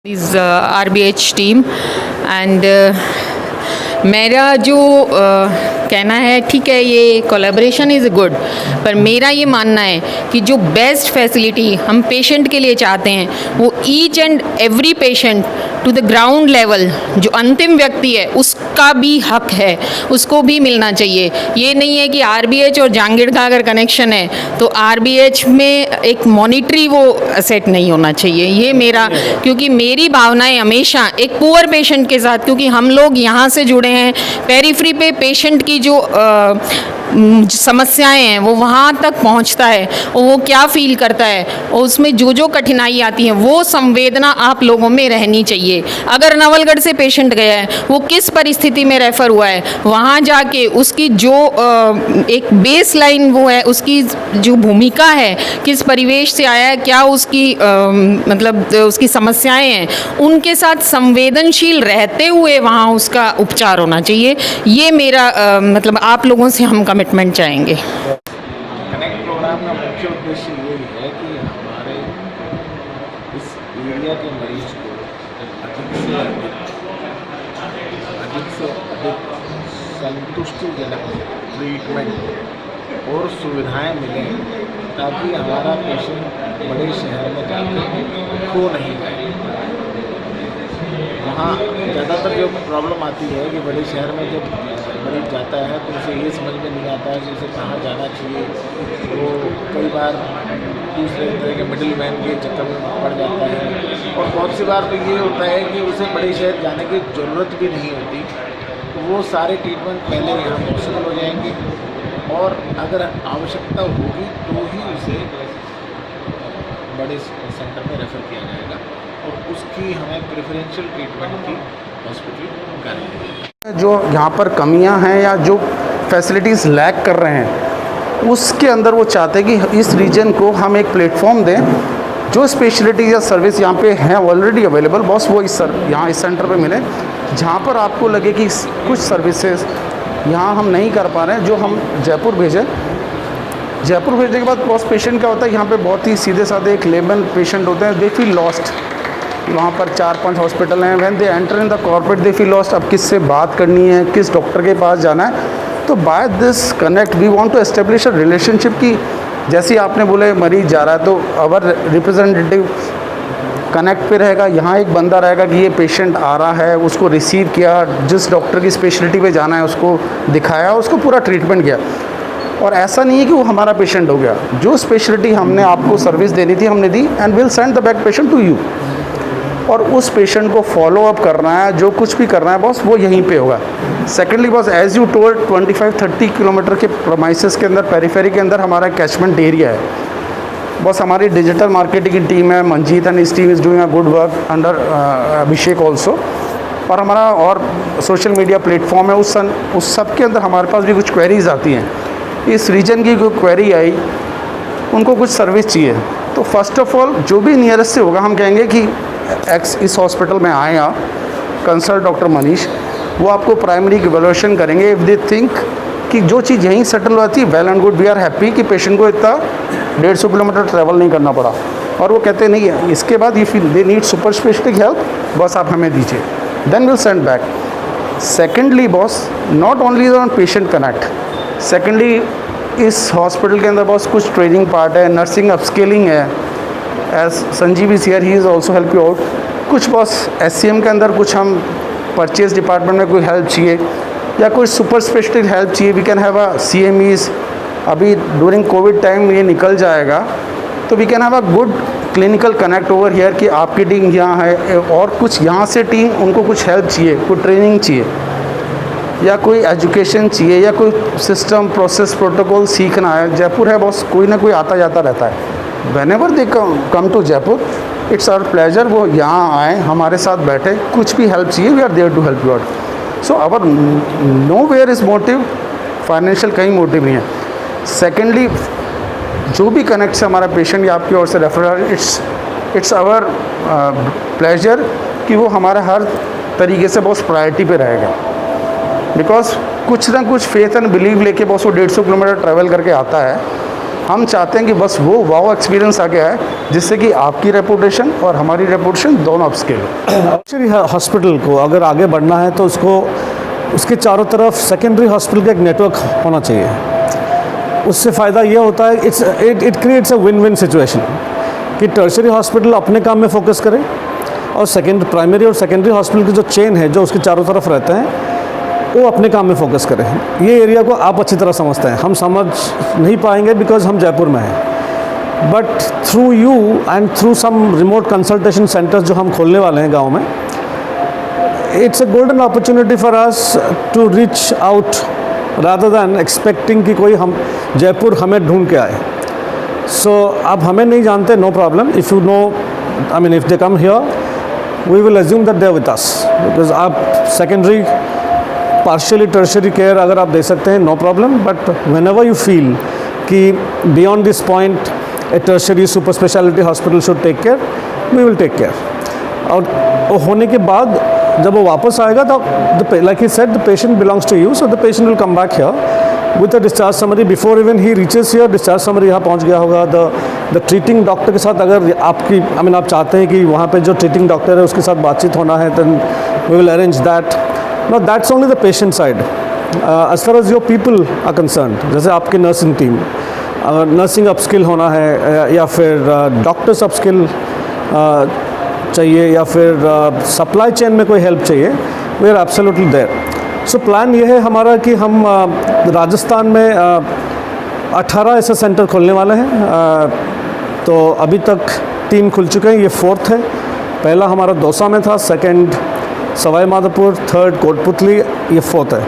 इस RBH team and मेरा जो कहना है, ठीक है, ये कोलैबोरेशन इज़ गुड, पर मेरा ये मानना है कि जो बेस्ट फैसिलिटी हम पेशेंट के लिए चाहते हैं वो each and every patient to the ground level, जो अंतिम व्यक्ति है उसका भी हक है, उसको भी मिलना चाहिए। ये नहीं है कि RBH और जहांगीर का अगर कनेक्शन है तो RBH में एक मॉनिटरी वो सेट नहीं होना चाहिए, ये मेरा, क्योंकि मेरी भावनाएं हमेशा एक पुअर पेशेंट के साथ, क्योंकि हम लोग यहाँ से जुड़े हैं, पेरीफ्री पे पेशेंट की जो समस्याएं हैं वो वहाँ तक पहुँचता है और वो क्या फील करता है और उसमें जो जो कठिनाई आती है वो संवेदना आप लोगों में रहनी चाहिए। अगर नवलगढ़ से पेशेंट गया है, वो किस परिस्थिति में रेफ़र हुआ है, वहाँ जाके उसकी जो एक बेस लाइन वो है, उसकी जो भूमिका है, किस परिवेश से आया है, क्या उसकी मतलब उसकी समस्याएं हैं, उनके साथ संवेदनशील रहते हुए वहाँ उसका उपचार होना चाहिए। ये मेरा मतलब आप लोगों से हम कमिटमेंट चाहेंगे। कनेक्ट प्रोग्राम का मुख्य उद्देश्य ये है कि हमारे इस एरिया के मरीज को अधिक से अधिक संतुष्टिजनक ट्रीटमेंट और सुविधाएं मिलें, ताकि हमारा पेशेंट बड़े शहर में जाकर खो नहीं जाए। वहाँ ज़्यादातर जो प्रॉब्लम आती है कि बड़े शहर में जब मरीज जाता है तो उसे ये समझ में नहीं आता है कि उसे कहाँ जाना चाहिए। वो कई बार दूसरे तरह के मिडिल मैन के चक्कर में पड़ जाता है, और बहुत सी बार तो ये होता है कि उसे बड़े शहर जाने की ज़रूरत भी नहीं होती। तो वो सारे ट्रीटमेंट पहले यहाँ पॉसिबल हो जाएंगे, और अगर आवश्यकता होगी तो ही उसे बड़े सेंटर में रेफ़र किया जाएगा, और उसकी हमें प्रेफरेंशियल ट्रीटमेंट की हॉस्पिटल करेंगे। जो यहाँ पर कमियाँ हैं या जो फैसिलिटीज़ लैक कर रहे हैं, उसके अंदर वो चाहते हैं कि इस रीजन को हम एक प्लेटफॉर्म दें, जो स्पेशलिटी या सर्विस यहाँ पे हैं ऑलरेडी अवेलेबल, बस वो यहाँ इस सेंटर पे मिले, जहाँ पर आपको लगे कि कुछ सर्विसेज यहाँ हम नहीं कर पा रहे हैं, जो हम जयपुर भेजें। जयपुर भेजने के बाद बहुत पेशेंट क्या होता है, यहाँ पे बहुत ही सीधे साधे एक लेमन पेशेंट होते हैं, दे फील लॉस्ट। वहाँ पर 4-5 हॉस्पिटल हैं, when they enter in the corporate they feel lost. अब किससे बात करनी है, किस डॉक्टर के पास जाना है। तो by this connect we want to establish a relationship की, जैसे आपने बोले मरीज जा रहा है तो अवर रिप्रेजेंटेटिव कनेक्ट पे रहेगा, यहाँ एक बंदा रहेगा कि ये पेशेंट आ रहा है, उसको रिसीव किया, जिस डॉक्टर की स्पेशलिटी पे जाना है उसको दिखाया, उसको पूरा ट्रीटमेंट किया। और ऐसा नहीं है कि वो हमारा पेशेंट हो गया, जो स्पेशलिटी हमने आपको सर्विस देनी थी हमने दी, and will send the back patient to you. और उस पेशेंट को फॉलो अप करना है, जो कुछ भी करना है बॉस वो यहीं पे होगा। Secondly boss, as you told 25-30 kilometre के प्रोमाइसेस के अंदर, पेरीफेरी के अंदर हमारा कैचमेंट एरिया है। बॉस हमारी डिजिटल मार्केटिंग की टीम है, Manjeet and his team is doing a good work under Abhishek also. और हमारा और सोशल मीडिया प्लेटफॉर्म है, उस सब के अंदर हमारे पास भी कुछ क्वेरीज आती हैं। इस रीजन की कोई क्वेरी आई, उनको कुछ सर्विस चाहिए, तो फर्स्ट ऑफ ऑल जो भी नियरेस्ट से होगा हम कहेंगे कि इस हॉस्पिटल में आए आप, कंसल्ट डॉक्टर मनीष, वो आपको प्राइमरी इवैल्यूएशन करेंगे। इफ़ दे थिंक कि जो चीज़ यहीं सेटल होती है, well and good, we are happy कि पेशेंट को इतना 150 किलोमीटर ट्रैवल नहीं करना पड़ा। और वो कहते नहीं है, इसके बाद if they need super specialist help, बस आप हमें दीजिए, then will send back. Secondly boss, not only on patient connect, secondly इस हॉस्पिटल के अंदर बॉस कुछ ट्रेनिंग पार्ट है, नर्सिंग अपस्किलिंग है। As Sanjeev is here, he is also help you out. कुछ बॉस SCM के अंदर कुछ हम परचेज डिपार्टमेंट में कोई हेल्प चाहिए या कोई सुपर स्पेशलिस्ट हेल्प चाहिए, we can have a CMEs। अभी ड्यूरिंग कोविड टाइम ये निकल जाएगा, तो we can have a good clinical connect over here कि आपकी टीम यहाँ है, और कुछ यहाँ से टीम उनको कुछ हेल्प चाहिए, कोई ट्रेनिंग चाहिए या कोई एजुकेशन चाहिए या कोई सिस्टम प्रोसेस प्रोटोकॉल सीखना है। जयपुर है बॉस, कोई ना कोई आता जाता रहता है। Whenever they come to Jaipur, it's our pleasure, वो यहाँ आए, हमारे साथ बैठे, कुछ भी हेल्प चाहिए, we are there to help you out. So our nowhere is motive, financial कहीं मोटिव नहीं है। सेकेंडली, जो भी कनेक्ट से हमारा पेशेंट या आपकी ओर से रेफरल, इट्स आवर प्लेजर कि वो हमारा हर तरीके से बॉस प्रायोरिटी पे रहेगा। बिकॉज कुछ ना कुछ फेथ एंड बिलीव लेके बॉस वो 150 किलोमीटर ट्रैवल करके आता है, हम चाहते हैं कि बस वो वाव एक्सपीरियंस आ गया है जिससे कि आपकी रेपुटेशन और हमारी रेपुटेशन दोनों अपस्केल हो। टर्शियरी हॉस्पिटल को अगर आगे बढ़ना है तो उसको उसके चारों तरफ सेकेंडरी हॉस्पिटल का एक नेटवर्क होना चाहिए। उससे फ़ायदा ये होता है it creates a win win situation कि टर्शियरी हॉस्पिटल अपने काम में फोकस करे और प्राइमरी और सेकेंडरी हॉस्पिटल की जो चेन है जो उसके चारों तरफ रहते हैं वो अपने काम में फोकस करें। ये एरिया को आप अच्छी तरह समझते हैं, हम समझ नहीं पाएंगे बिकॉज हम जयपुर में हैं, but through you and through some remote consultation centres जो हम खोलने वाले हैं गांव में, it's a golden opportunity for us to reach out rather than expecting कि कोई हम जयपुर हमें ढूंढ के आए। सो आप हमें नहीं जानते, no problem, if you know I mean if they come here we will assume that they are with us, because आप सेकेंडरी पार्शियली टर्शियरी केयर अगर आप दे सकते हैं no problem, but whenever you feel कि beyond this point a tertiary super speciality hospital should take care, we will take care. और वो होने के बाद जब वो वापस आएगा तो like he said the patient belongs to you, so the patient will come back here with a discharge summary before even he reaches here. Discharge summary यहाँ पहुँच गया होगा। द ट्रीटिंग डॉक्टर के साथ अगर आपकी आई मीन आप चाहते हैं कि वहाँ पे जो ट्रीटिंग डॉक्टर है उसके साथ बातचीत होना है, then we will arrange that. Now that's only the patient side. As far as your people are concerned, जैसे आपके नर्सिंग टीम, अगर नर्सिंग अपस्किल होना है या फिर डॉक्टर्स अपस्किल चाहिए या फिर सप्लाई चेन में कोई हेल्प चाहिए, we are absolutely there. So plan ये है हमारा कि हम राजस्थान में 18 ऐसे सेंटर खोलने वाले हैं। तो अभी तक 3 खुल चुके हैं, ये 4th है। पहला हमारा दौसा में था, सेकंड सवाई माधोपुर, 3rd कोटपुतली, ये 4th है।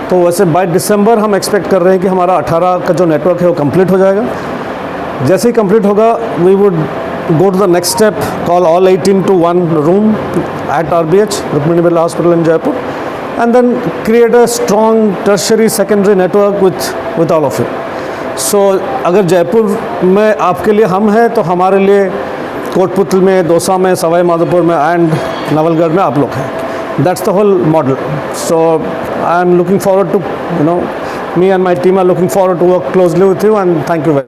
तो वैसे बाय दिसंबर हम एक्सपेक्ट कर रहे हैं कि हमारा 18 का जो नेटवर्क है वो कंप्लीट हो जाएगा। जैसे ही कंप्लीट होगा we would go to the next step, call all 18 to 1 room at RBH Rukmini Birla hospital in Jaipur, and then create a strong tertiary secondary network with all of it. So अगर जयपुर में आपके लिए हम हैं तो हमारे लिए कोटपुतली में, दौसा में, सवाई माधोपुर में एंड नवलगढ़ में आप लोग हैं। That's the whole model. So I'm looking forward to, me and my team are looking forward to work closely with you, and thank you very much.